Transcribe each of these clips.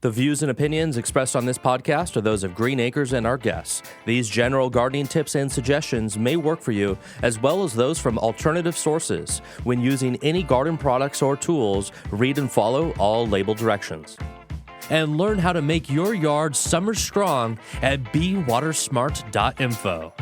The views and opinions expressed on this podcast are those of Green Acres and our guests. These general gardening tips and suggestions may work for you, as well as those from alternative sources. When using any garden products or tools, read and follow all label directions. And learn how to make your yard summer strong at bewatersmart.info.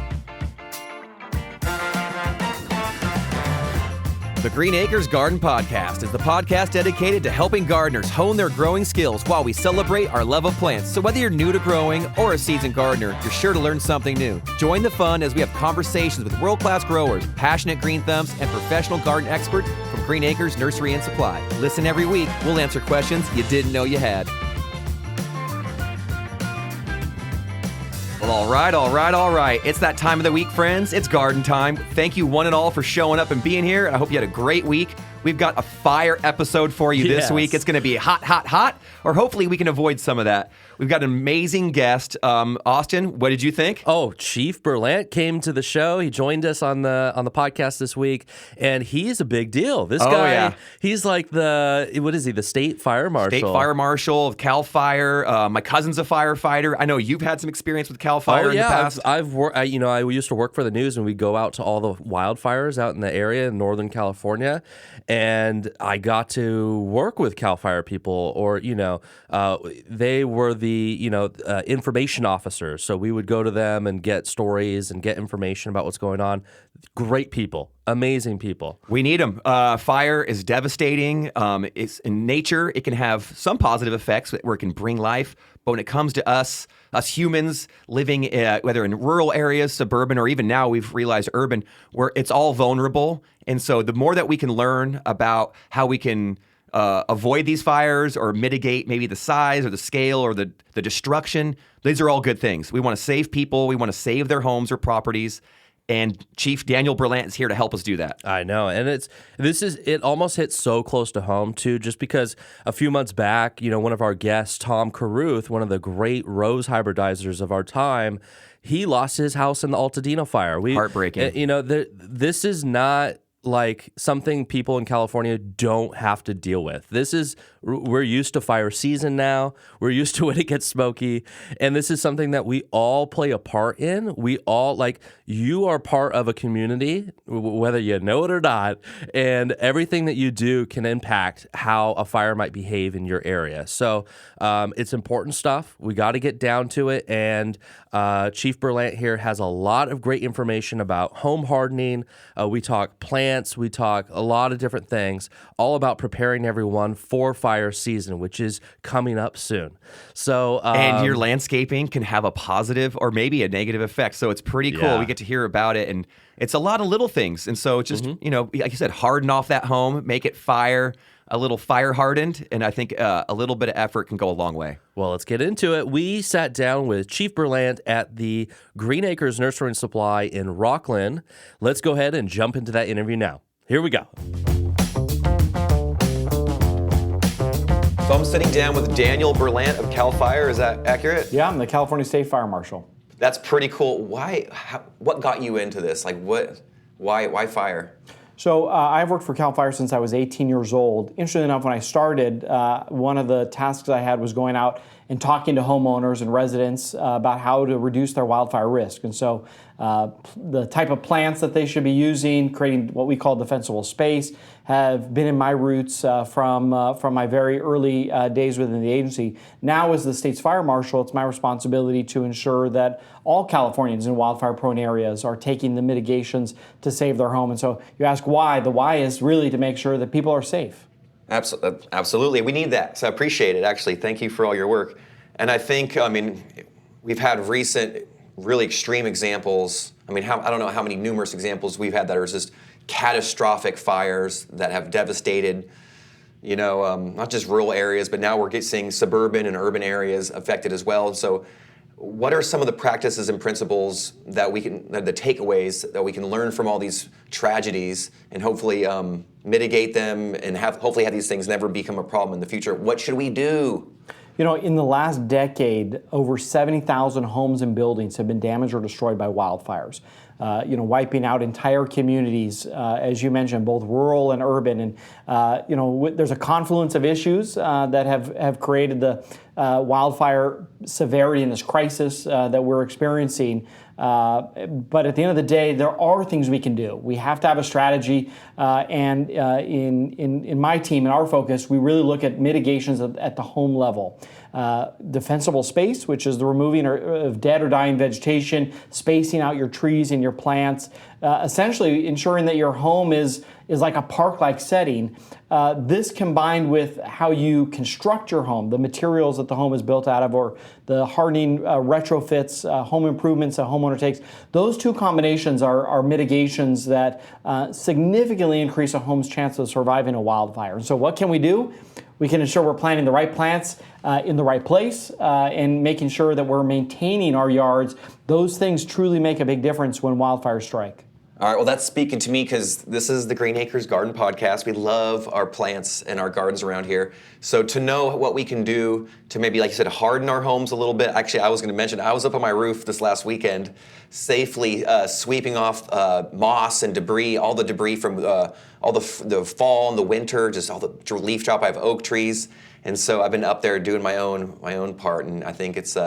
The Green Acres Garden Podcast is the podcast dedicated to helping gardeners hone their growing skills while we celebrate our love of plants. So whether you're new to growing or a seasoned gardener, you're sure to learn something new. Join the fun as we have conversations with world-class growers, passionate green thumbs, and professional garden experts from Green Acres Nursery and Supply. Listen every week. We'll answer questions you didn't know you had. Well, all right. It's that time of the week, friends. It's garden time. Thank you one and all for showing up and being here. I hope you had a great week. We've got a fire episode for you this week. It's going to be hot, or hopefully we can avoid some of that. We've got an amazing guest. Austin, what did you think? Oh, Chief Berlant came to the show. He joined us on the podcast this week, and he's a big deal. This guy, he's like the state fire marshal. State fire marshal of CAL FIRE. My cousin's a firefighter. I know you've had some experience with CAL FIRE in the past. I've worked. I used to work for the news, and we'd go out to all the wildfires out in the area in Northern California. And I got to work with CAL FIRE people, or, they were the, information officers. So we would go to them and get stories and get information about what's going on. Great people, amazing people. We need them. Fire is devastating. It's in nature. It can have some positive effects where it can bring life. But when it comes to us humans living, whether in rural areas, suburban, or even now we've realized urban, where it's all vulnerable. And so the more that we can learn about how we can avoid these fires or mitigate maybe the size or the scale or the destruction, these are all good things. We want to save people. We want to save their homes or properties. And Chief Daniel Berlant is here to help us do that. I know. And it almost hits so close to home, too, just because a few months back, one of our guests, Tom Carruth, one of the great rose hybridizers of our time, he lost his house in the Altadena fire. Heartbreaking. This is not like something people in California don't have to deal with. We're used to fire season now. We're used to when it gets smoky. And this is something that we all play a part in. You are part of a community, whether you know it or not. And everything that you do can impact how a fire might behave in your area. So it's important stuff. We got to get down to it. And Chief Berlant here has a lot of great information about home hardening. We talk plants. We talk a lot of different things, all about preparing everyone for fire season, which is coming up soon. So, and your landscaping can have a positive or maybe a negative effect. So it's pretty cool. Yeah. We get to hear about it, and it's a lot of little things. And so just, like you said, harden off that home, make it a little fire hardened. And I think a little bit of effort can go a long way. Well, let's get into it. We sat down with Chief Berlant at the Green Acres Nursery and Supply in Rockland. Let's go ahead and jump into that interview now. Here we go. So I'm sitting down with Daniel Berlant of CAL FIRE. Is that accurate? Yeah, I'm the California State Fire Marshal. That's pretty cool. What got you into this? Why fire? So I've worked for CAL FIRE since I was 18 years old. Interestingly enough, when I started, one of the tasks I had was going out and talking to homeowners and residents about how to reduce their wildfire risk. And so the type of plants that they should be using, creating what we call defensible space, have been in my roots from my very early days within the agency. Now, as the state's fire marshal, it's my responsibility to ensure that all Californians in wildfire-prone areas are taking the mitigations to save their home. And so you ask why. The why is really to make sure that people are safe. Absolutely. We need that. So I appreciate it, actually. Thank you for all your work. And I think, we've had recent, really extreme examples. I don't know how many numerous examples we've had that are just catastrophic fires that have devastated, not just rural areas, but now we're seeing suburban and urban areas affected as well. And so what are some of the practices and principles that the takeaways that we can learn from all these tragedies and hopefully mitigate them and hopefully have these things never become a problem in the future? What should we do? In the last decade, over 70,000 homes and buildings have been damaged or destroyed by wildfires. wiping out entire communities, as you mentioned, both rural and urban. And there's a confluence of issues that have created the wildfire severity in this crisis that we're experiencing. But at the end of the day, there are things we can do. We have to have a strategy, and in my team, in our focus, we really look at mitigations at the home level. Defensible space, which is the removing of dead or dying vegetation, spacing out your trees and your plants, essentially ensuring that your home is like a park-like setting. This combined with how you construct your home, the materials that the home is built out of, or the hardening retrofits, home improvements a homeowner takes, those two combinations are mitigations that significantly increase a home's chance of surviving a wildfire. And so what can we do? We can ensure we're planting the right plants in the right place and making sure that we're maintaining our yards. Those things truly make a big difference when wildfires strike. All right, well, that's speaking to me because this is the Green Acres Garden Podcast. We love our plants and our gardens around here. So to know what we can do to maybe, like you said, harden our homes a little bit. Actually, I was going to mention, I was up on my roof this last weekend, safely sweeping off moss and debris, all the debris from all the fall and the winter, just all the leaf drop. I have oak trees. And so I've been up there doing my own part, and I think it's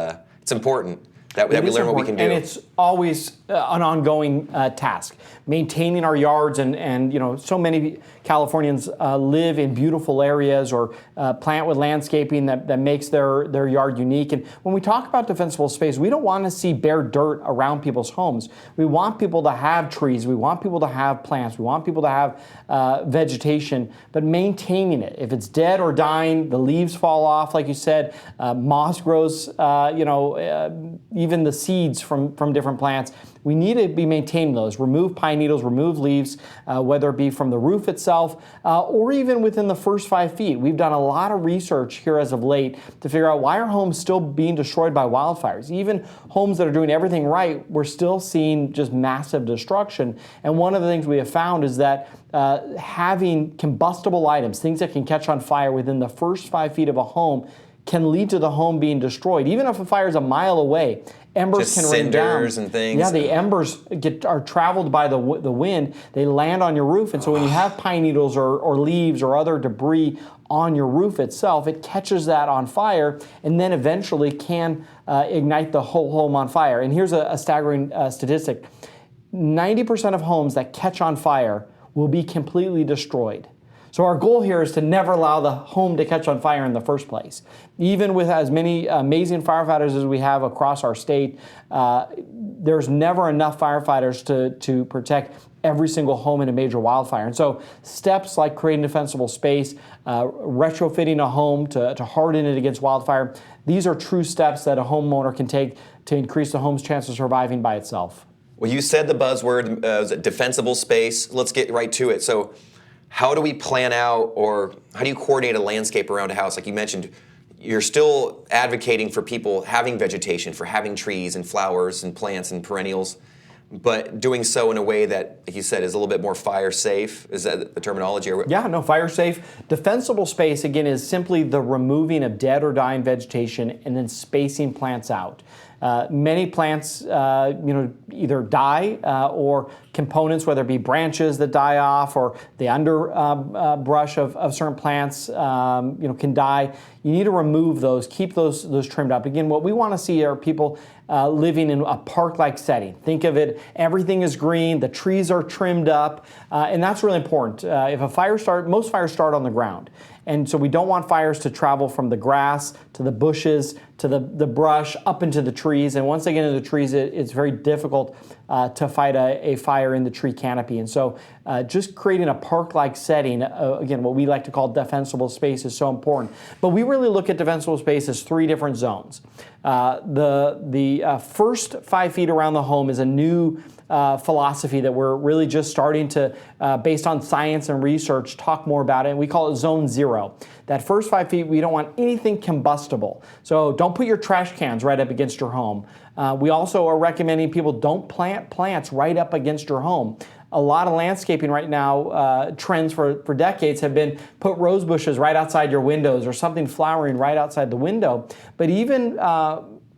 important that we learn what we can do. And it's always an ongoing task. Maintaining our yards, and so many Californians live in beautiful areas or plant with landscaping that makes their yard unique. And when we talk about defensible space, we don't want to see bare dirt around people's homes. We want people to have trees. We want people to have plants. We want people to have vegetation, but maintaining it. If it's dead or dying, the leaves fall off, like you said, moss grows, even the seeds from different plants. We need to be maintaining those. Remove pine needles, remove leaves, whether it be from the roof itself or even within the first 5 feet. We've done a lot of research here as of late to figure out why are homes still being destroyed by wildfires. Even homes that are doing everything right, we're still seeing just massive destruction. And one of the things we have found is that having combustible items, things that can catch on fire within the first 5 feet of a home, can lead to the home being destroyed. Even if a fire is a mile away, embers just can rain down. Cinders and things. Yeah, the embers are traveled by the wind. They land on your roof, and so when you have pine needles or leaves or other debris on your roof itself, it catches that on fire and then eventually can ignite the whole home on fire. And here's a staggering statistic. 90% of homes that catch on fire will be completely destroyed. So our goal here is to never allow the home to catch on fire in the first place. Even with as many amazing firefighters as we have across our state, there's never enough firefighters to protect every single home in a major wildfire. And so steps like creating defensible space, retrofitting a home to harden it against wildfire, these are true steps that a homeowner can take to increase the home's chance of surviving by itself. Well, you said the buzzword, defensible space. Let's get right to it. So how do we plan out, or how do you coordinate a landscape around a house? Like you mentioned, you're still advocating for people having vegetation, for having trees and flowers and plants and perennials, but doing so in a way that, like you said, is a little bit more fire safe. Is that the terminology? Yeah, no, fire safe. Defensible space, again, is simply the removing of dead or dying vegetation and then spacing plants out. Many plants, either die or components, whether it be branches that die off or the underbrush of certain plants, can die. You need to remove those, keep those trimmed up. Again, what we want to see are people living in a park-like setting. Think of it, everything is green, the trees are trimmed up, and that's really important. If a fire most fires start on the ground. And so we don't want fires to travel from the grass to the bushes to the brush up into the trees. And once they get into the trees, it's very difficult to fight a fire in the tree canopy. And so just creating a park-like setting, again, what we like to call defensible space, is so important. But we really look at defensible space as 3 different zones. The first 5 feet around the home is a new philosophy that we're really just starting to, based on science and research, talk more about it. And we call it Zone 0. That first 5 feet, we don't want anything combustible. So don't put your trash cans right up against your home. We also are recommending people don't plant plants right up against your home. A lot of landscaping right now, trends for decades have been put rose bushes right outside your windows or something flowering right outside the window. But even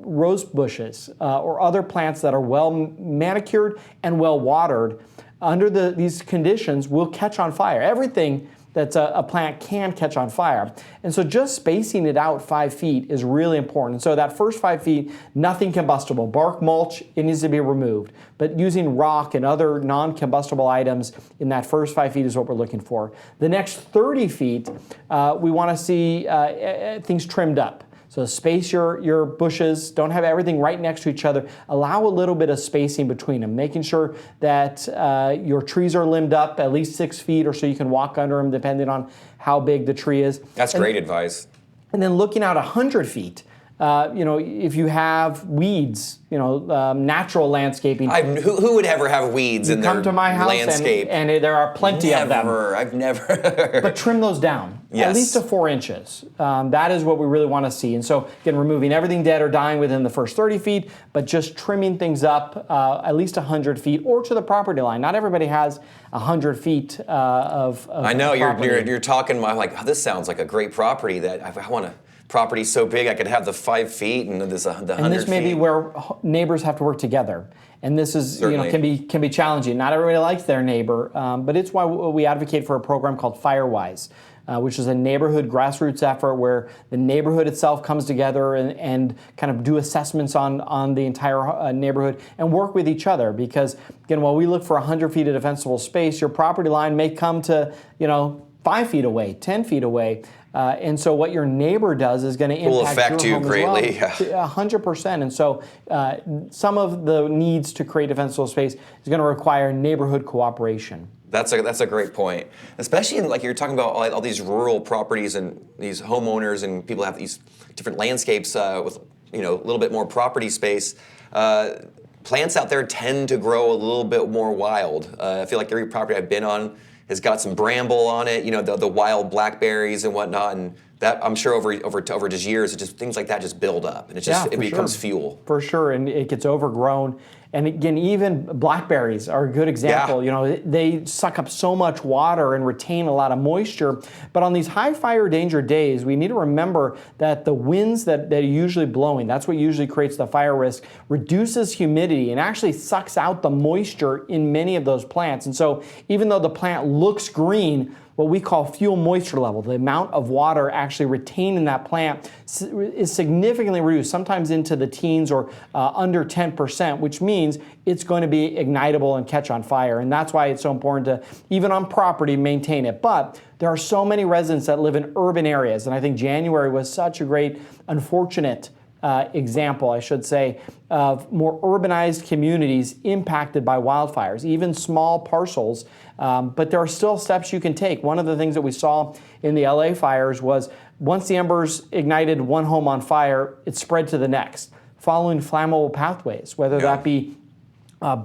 rose bushes or other plants that are well manicured and well watered, under these conditions will catch on fire. Everything that's a plant can catch on fire. And so just spacing it out 5 feet is really important. And so that first 5 feet, nothing combustible. Bark mulch, it needs to be removed. But using rock and other non-combustible items in that first 5 feet is what we're looking for. The next 30 feet, we want to see things trimmed up. So space your bushes, don't have everything right next to each other. Allow a little bit of spacing between them, making sure that your trees are limbed up at least 6 feet or so you can walk under them depending on how big the tree is. That's great advice. And then looking out 100 feet, if you have weeds, natural landscaping. Who would ever have weeds in their come to my house landscape? And there are plenty of them. I've never. But trim those down, yes. At least to 4 inches. That is what we really want to see. And so, again, removing everything dead or dying within the first 30 feet, but just trimming things up at least 100 feet or to the property line. Not everybody has 100 feet of I know, property. you're talking, I'm like, oh, this sounds like a great property that I want to. Property so big I could have the 5 feet and the 100 feet. And this may be where neighbors have to work together. And this is can be challenging. Not everybody likes their neighbor, but it's why we advocate for a program called Firewise, which is a neighborhood grassroots effort where the neighborhood itself comes together and kind of do assessments on the entire neighborhood and work with each other. Because again, while we look for 100 feet of defensible space, your property line may come to 5 feet away, 10 feet away. And so what your neighbor does is going to impact will affect your you home greatly. As well, 100%. And so some of the needs to create defensible space is going to require neighborhood cooperation. That's a great point, especially in, like you're talking about all these rural properties and these homeowners and people have these different landscapes with a little bit more property space. Plants out there tend to grow a little bit more wild. I feel like every property I've been on has got some bramble on it, the wild blackberries and whatnot, and that I'm sure over just years, things like that just build up, and it becomes fuel. For sure, and it gets overgrown. And again, even blackberries are a good example. Yeah. They suck up so much water and retain a lot of moisture. But on these high fire danger days, we need to remember that the winds that are usually blowing, that's what usually creates the fire risk, reduces humidity and actually sucks out the moisture in many of those plants. And so even though the plant looks green, what we call fuel moisture level, the amount of water actually retained in that plant is significantly reduced, sometimes into the teens or under 10%, which means it's going to be ignitable and catch on fire. And that's why it's so important to, even on property, maintain it. But there are so many residents that live in urban areas, and I think January was such a great, unfortunate example, I should say, of more urbanized communities impacted by wildfires, even small parcels. But there are still steps you can take. One of the things that we saw in the LA fires was once the embers ignited one home on fire, it spread to the next, following flammable pathways, whether that be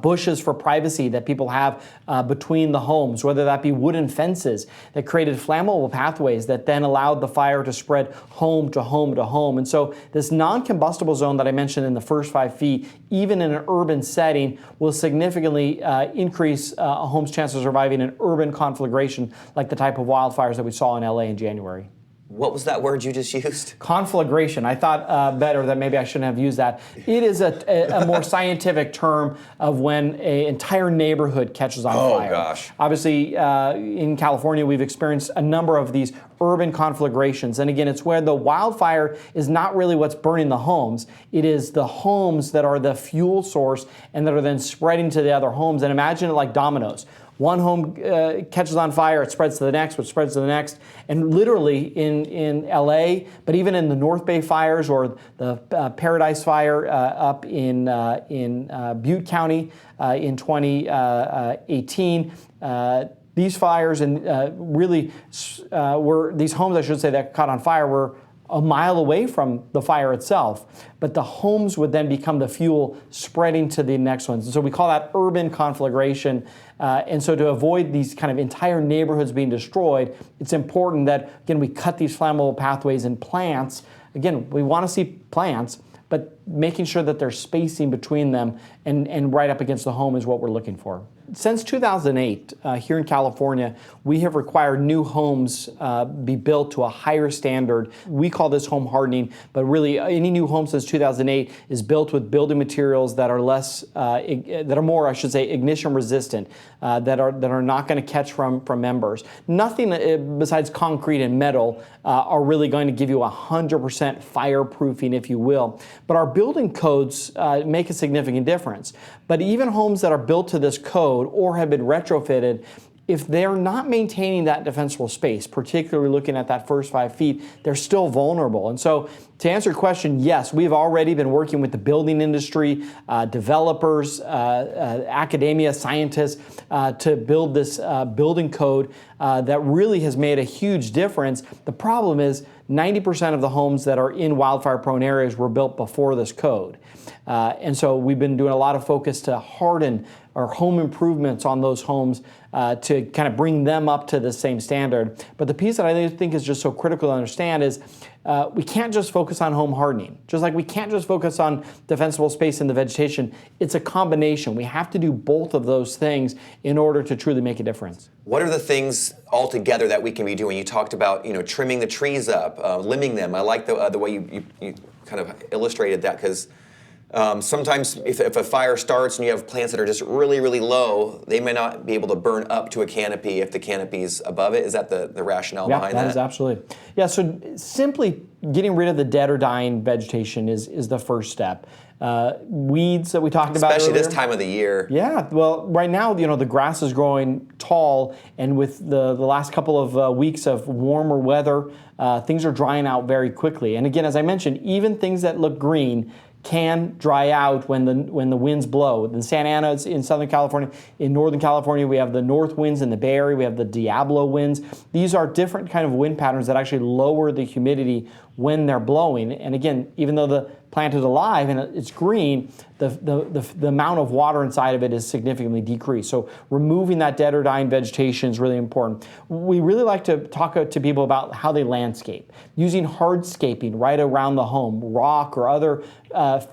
bushes for privacy that people have between the homes, whether that be wooden fences that created flammable pathways that then allowed the fire to spread home to home to home. And so this non-combustible zone that I mentioned in the first 5 feet, even in an urban setting, will significantly increase a home's chance of surviving an urban conflagration like the type of wildfires that we saw in LA in January. What was that word you just used? Conflagration. I thought better that maybe I shouldn't have used that. It is a more scientific term of when an entire neighborhood catches on fire. Oh, gosh. Obviously, in California, we've experienced a number of these urban conflagrations. And again, it's where the wildfire is not really what's burning the homes. It is the homes that are the fuel source and that are then spreading to the other homes. And imagine it like dominoes. One home catches on fire, it spreads to the next, which spreads to the next. And literally in LA, but even in the North Bay fires or the Paradise Fire up in Butte County in 2018, these fires and really were, these homes, I should say, that caught on fire were a mile away from the fire itself, but the homes would then become the fuel spreading to the next ones. And so we call that urban conflagration. And so to avoid these kind of entire neighborhoods being destroyed, it's important that, again, we cut these flammable pathways in plants. Again, we want to see plants, but making sure that there's spacing between them and right up against the home is what we're looking for. since 2008, here in California, we have required new homes be built to a higher standard. We call this home hardening, but really any new home since 2008 is built with building materials that are more, I should say, ignition resistant, that are not going to catch from members. Nothing besides concrete and metal are really going to give you 100% fireproofing, if you will. But our building codes make a significant difference. But even homes that are built to this code or have been retrofitted, if they're not maintaining that defensible space, particularly looking at that first 5 feet, they're still vulnerable. And so to answer your question, yes, we've already been working with the building industry, developers, academia, scientists, to build this building code that really has made a huge difference. The problem is 90% of the homes that are in wildfire-prone areas were built before this code. And so we've been doing a lot of focus to harden or home improvements on those homes to kind of bring them up to the same standard. But the piece that I think is just so critical to understand is we can't just focus on home hardening. Just like we can't just focus on defensible space in the vegetation. It's a combination. We have to do both of those things in order to truly make a difference. What are the things altogether that we can be doing? You talked about, trimming the trees up, limbing them. I like the way you kind of illustrated that, because sometimes if a fire starts and you have plants that are just really, really low, they may not be able to burn up to a canopy if the canopy's above it. Is that the rationale behind that? Yeah, that is absolutely. Yeah, so simply getting rid of the dead or dying vegetation is the first step. Weeds that we talked about especially earlier. This time of the year. Yeah, well, right now, the grass is growing tall, and with the last couple of weeks of warmer weather, things are drying out very quickly. And again, as I mentioned, even things that look green can dry out when the winds blow. In Santa Ana, it's in Southern California. In Northern California, we have the north winds. In the Bay Area, we have the Diablo winds. These are different kind of wind patterns that actually lower the humidity when they're blowing. And again, even though the plant is alive and it's green, the amount of water inside of it is significantly decreased. So removing that dead or dying vegetation is really important. We really like to talk to people about how they landscape, using hardscaping right around the home, rock or other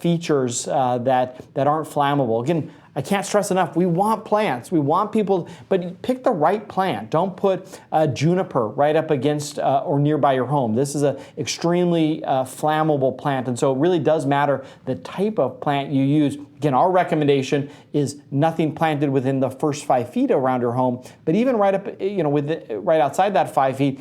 features that aren't flammable. Again, I can't stress enough, we want plants. We want people, but pick the right plant. Don't put juniper right up against or nearby your home. This is an extremely flammable plant, and so it really does matter the type of plant you use. Again, our recommendation is nothing planted within the first 5 feet around your home, but even right up, right outside that 5 feet,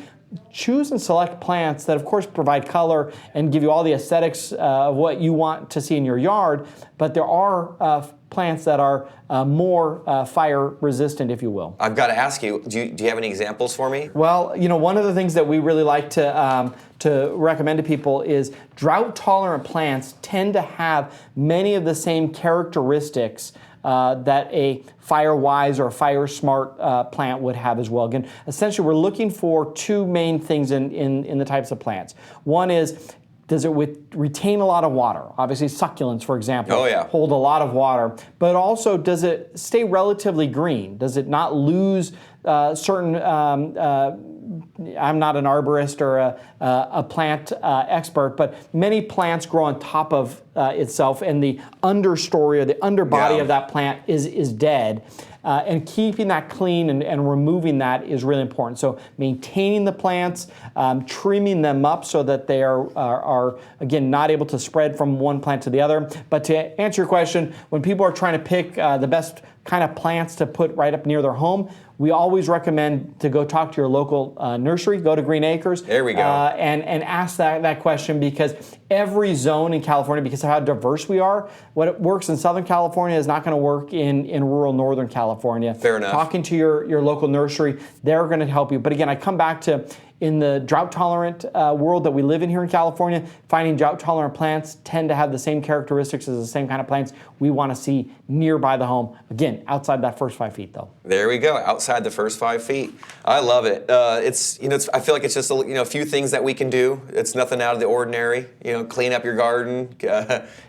choose and select plants that, of course, provide color and give you all the aesthetics of what you want to see in your yard, but there are plants that are more fire resistant, if you will. I've got to ask you, do you have any examples for me? Well, one of the things that we really like to recommend to people is drought-tolerant plants tend to have many of the same characteristics that a fire-wise or fire-smart plant would have as well. Again, essentially, we're looking for two main things in the types of plants. One is, does it retain a lot of water? Obviously, succulents, for example, hold a lot of water. But also, does it stay relatively green? Does it not lose certain... I'm not an arborist or a plant expert, but many plants grow on top of itself, and the understory or the underbody of that plant is dead. And keeping that clean and removing that is really important. So maintaining the plants, trimming them up so that they are again, not able to spread from one plant to the other. But to answer your question, when people are trying to pick the best kind of plants to put right up near their home, we always recommend to go talk to your local nursery, go to Green Acres. There we go. And ask that question, because every zone in California, because of how diverse we are, what works in Southern California is not going to work in rural Northern California. Fair enough. Talking to your local nursery, they're going to help you. But again, I come back to, in the drought-tolerant world that we live in here in California, finding drought-tolerant plants tend to have the same characteristics as the same kind of plants we want to see nearby the home. Again, outside that first 5 feet, though. There we go, outside the first 5 feet. I love it. I feel like it's just a few things that we can do. It's nothing out of the ordinary. Clean up your garden,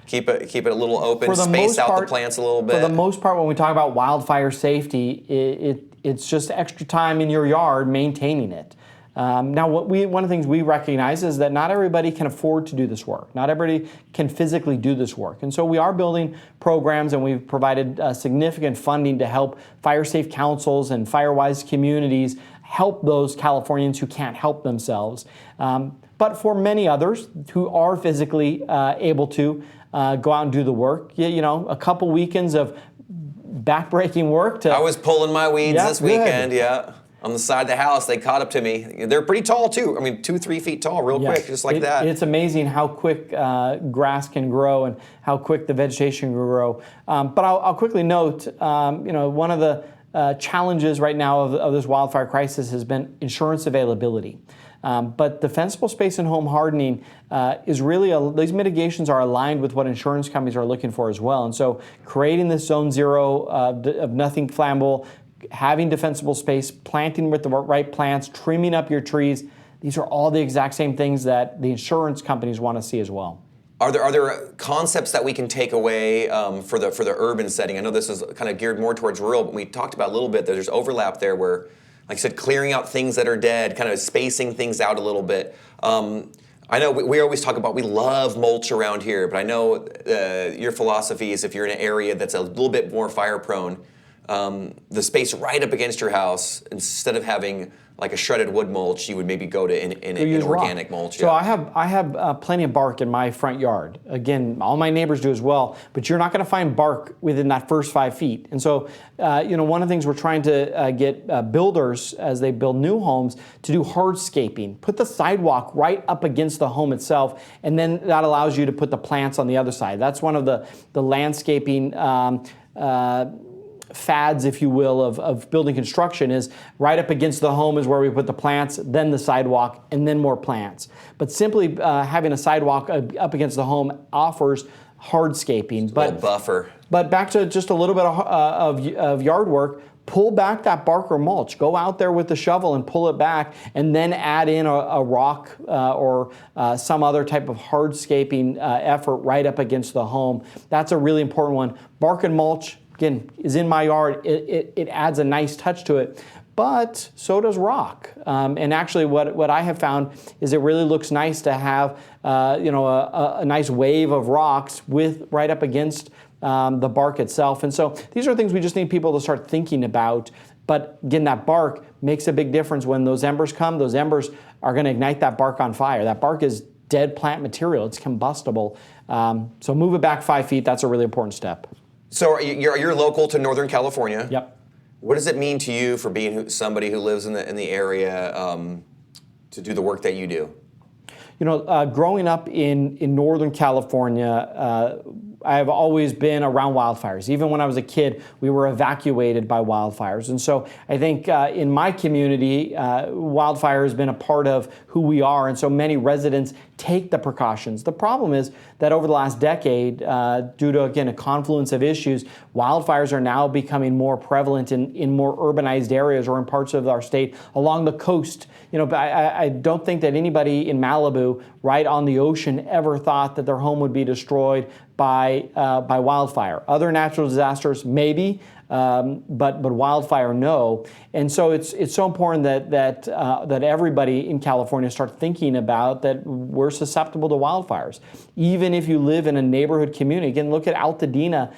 keep it a little open, space out the plants a little bit. For the most part, when we talk about wildfire safety, it's just extra time in your yard maintaining it. Now, one of the things we recognize is that not everybody can afford to do this work. Not everybody can physically do this work. And so we are building programs, and we've provided significant funding to help fire safe councils and fire-wise communities help those Californians who can't help themselves. But for many others who are physically able to go out and do the work, a couple weekends of backbreaking work. I was pulling my weeds this weekend, on the side of the house. They caught up to me. They're pretty tall too. I mean, 2-3 feet tall, real quick, just like that. It's amazing how quick grass can grow and how quick the vegetation can grow. But I'll quickly note, one of the challenges right now of this wildfire crisis has been insurance availability. But defensible space and home hardening is really, these mitigations are aligned with what insurance companies are looking for as well. And so creating this zone zero of nothing flammable, having defensible space, planting with the right plants, trimming up your trees, these are all the exact same things that the insurance companies want to see as well. Are there concepts that we can take away for the urban setting? I know this is kind of geared more towards rural, but we talked about a little bit that there's overlap there where, like I said, clearing out things that are dead, kind of spacing things out a little bit. I know we always talk about we love mulch around here, but I know your philosophy is if you're in an area that's a little bit more fire prone, the space right up against your house, instead of having like a shredded wood mulch, you would maybe go to an organic mulch. So I have plenty of bark in my front yard. Again, all my neighbors do as well, but you're not going to find bark within that first 5 feet. And so, one of the things we're trying to get builders, as they build new homes, to do hardscaping. Put the sidewalk right up against the home itself, and then that allows you to put the plants on the other side. That's one of the landscaping fads, if you will, of building construction, is right up against the home is where we put the plants, then the sidewalk, and then more plants. But simply having a sidewalk up against the home offers hardscaping. But a little buffer. But back to just a little bit of yard work. Pull back that bark or mulch. Go out there with the shovel and pull it back, and then add in a rock or some other type of hardscaping effort right up against the home. That's a really important one. Bark and mulch, again, is in my yard. It adds a nice touch to it, but so does rock. And actually, what I have found is it really looks nice to have a nice wave of rocks right up against the bark itself. And so these are things we just need people to start thinking about. But again, that bark makes a big difference when those embers come. Those embers are going to ignite that bark on fire. That bark is dead plant material. It's combustible. So move it back 5 feet. That's a really important step. So you're local to Northern California. Yep. What does it mean to you for being somebody who lives in the area to do the work that you do? Growing up in Northern California, I've always been around wildfires. Even when I was a kid, we were evacuated by wildfires. And so I think in my community, wildfire has been a part of who we are. And so many residents take the precautions. The problem is that over the last decade, due to, again, a confluence of issues, wildfires are now becoming more prevalent in more urbanized areas or in parts of our state along the coast. I don't think that anybody in Malibu, right on the ocean, ever thought that their home would be destroyed by wildfire. Other natural disasters, maybe, but wildfire, no. And so it's so important that everybody in California start thinking about that we're susceptible to wildfires. Even if you live in a neighborhood community, again, look at Altadena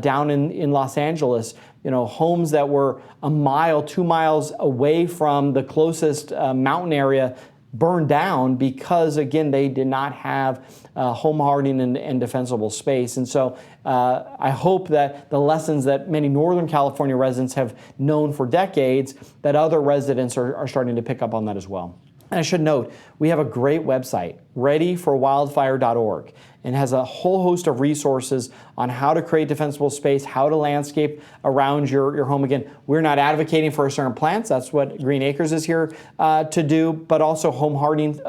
down in Los Angeles. Homes that were 2 miles away from the closest mountain area burned down because, again, they did not have home hardening and defensible space. And so I hope that the lessons that many Northern California residents have known for decades, that other residents are starting to pick up on that as well. And I should note, we have a great website, readyforwildfire.org, and has a whole host of resources on how to create defensible space, how to landscape around your home. Again, we're not advocating for certain plants. That's what Green Acres is here to do, but also home hardening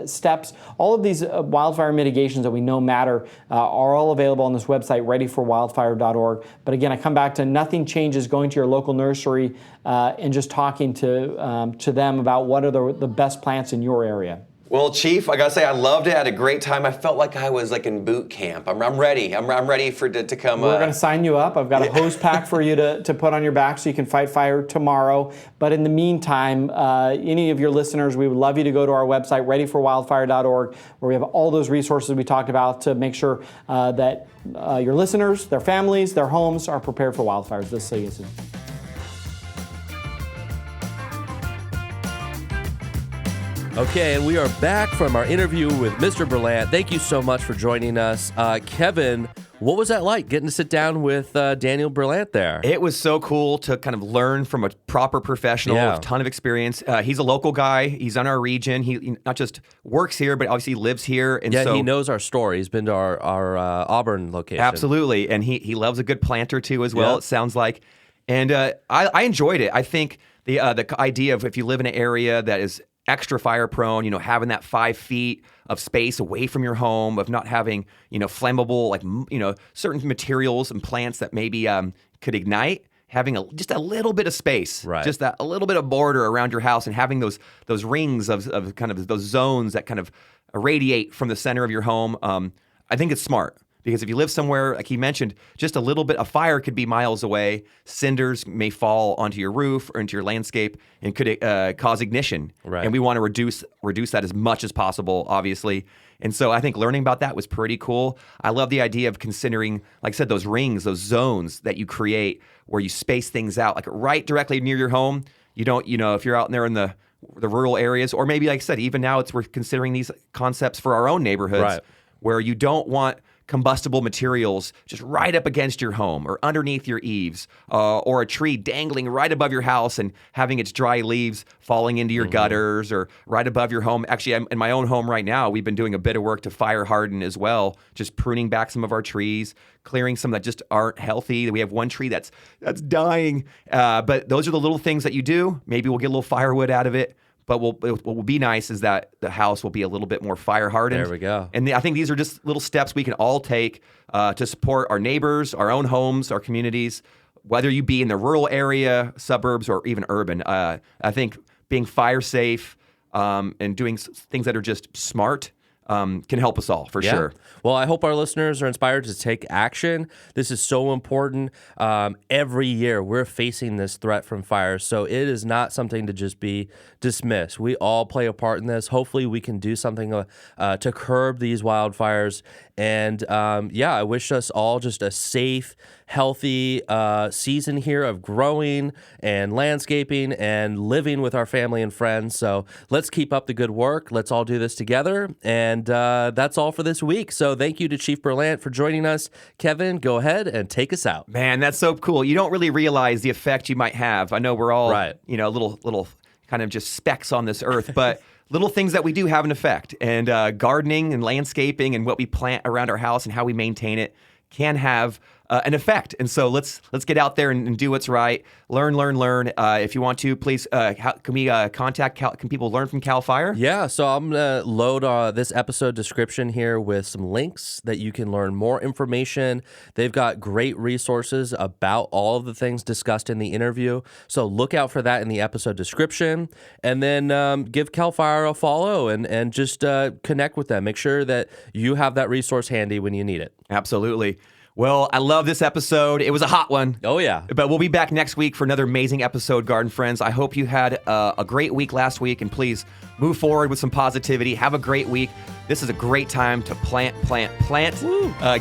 steps. All of these wildfire mitigations that we know matter are all available on this website, readyforwildfire.org. But again, I come back to nothing changes going to your local nursery and just talking to them about what are the best plants in your area. Well, Chief, I gotta say, I loved it. I had a great time. I felt like I was like in boot camp. I'm ready. I'm ready to come. We're going to sign you up. I've got a hose pack for you to put on your back so you can fight fire tomorrow. But in the meantime, any of your listeners, we would love you to go to our website, readyforwildfire.org, where we have all those resources we talked about to make sure that your listeners, their families, their homes are prepared for wildfires this season. Okay, and we are back from our interview with Mr. Berlant. Thank you so much for joining us. Kevin, what was that like, getting to sit down with Daniel Berlant there? It was so cool to kind of learn from a proper professional with a ton of experience. He's a local guy. He's in our region. He not just works here, but obviously lives here. And yeah, so, he knows our story. He's been to our Auburn location. Absolutely, and he loves a good planter too as well, it sounds like. And I enjoyed it. I think the idea of if you live in an area that is extra fire prone, having that 5 feet of space away from your home, of not having, flammable, like, certain materials and plants that maybe could ignite, having just a little bit of space, just a little bit of border around your house, and having those rings of kind of those zones that kind of irradiate from the center of your home. I think it's smart. Because if you live somewhere, like he mentioned, just a little bit of fire could be miles away. Cinders may fall onto your roof or into your landscape and could cause ignition. Right. And we want to reduce that as much as possible, obviously. And so I think learning about that was pretty cool. I love the idea of considering, like I said, those rings, those zones that you create where you space things out, like right directly near your home. You don't, if you're out there in the rural areas, or maybe, like I said, even now we're considering these concepts for our own neighborhoods where you don't want combustible materials just right up against your home or underneath your eaves, or a tree dangling right above your house and having its dry leaves falling into your gutters, or right above your home. Actually, I'm in my own home right now. We've been doing a bit of work to fire harden as well, just pruning back some of our trees, clearing some that just aren't healthy. We have one tree that's dying, but those are the little things that you do. Maybe we'll get a little firewood out of it. But what will be nice is that the house will be a little bit more fire hardened. There we go. And I think these are just little steps we can all take to support our neighbors, our own homes, our communities, whether you be in the rural area, suburbs, or even urban. I think being fire safe and doing things that are just smart can help us all, for sure. Well, I hope our listeners are inspired to take action. This is so important. Every year, we're facing this threat from fire, so it is not something to just be dismissed. We all play a part in this. Hopefully, we can do something to curb these wildfires. And I wish us all just a safe, healthy season here of growing and landscaping and living with our family and friends. So let's keep up the good work. Let's all do this together. And that's all for this week. So thank you to Chief Berlant for joining us. Kevin, go ahead and take us out. Man, that's so cool. You don't really realize the effect you might have. I know we're all, little kind of just specks on this earth, but little things that we do have an effect. And gardening and landscaping and what we plant around our house and how we maintain it can have an effect. And so let's get out there and do what's right. Learn. If you want to, please, can we can people learn from CAL FIRE? Yeah, so I'm going to load this episode description here with some links that you can learn more information. They've got great resources about all of the things discussed in the interview. So look out for that in the episode description. And then give CAL FIRE a follow and just connect with them. Make sure that you have that resource handy when you need it. Absolutely. Well, I love this episode. It was a hot one. Oh, yeah. But we'll be back next week for another amazing episode, garden friends. I hope you had a great week last week, and please move forward with some positivity. Have a great week. This is a great time to plant.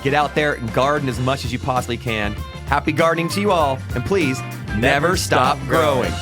Get out there and garden as much as you possibly can. Happy gardening to you all, and please never stop growing.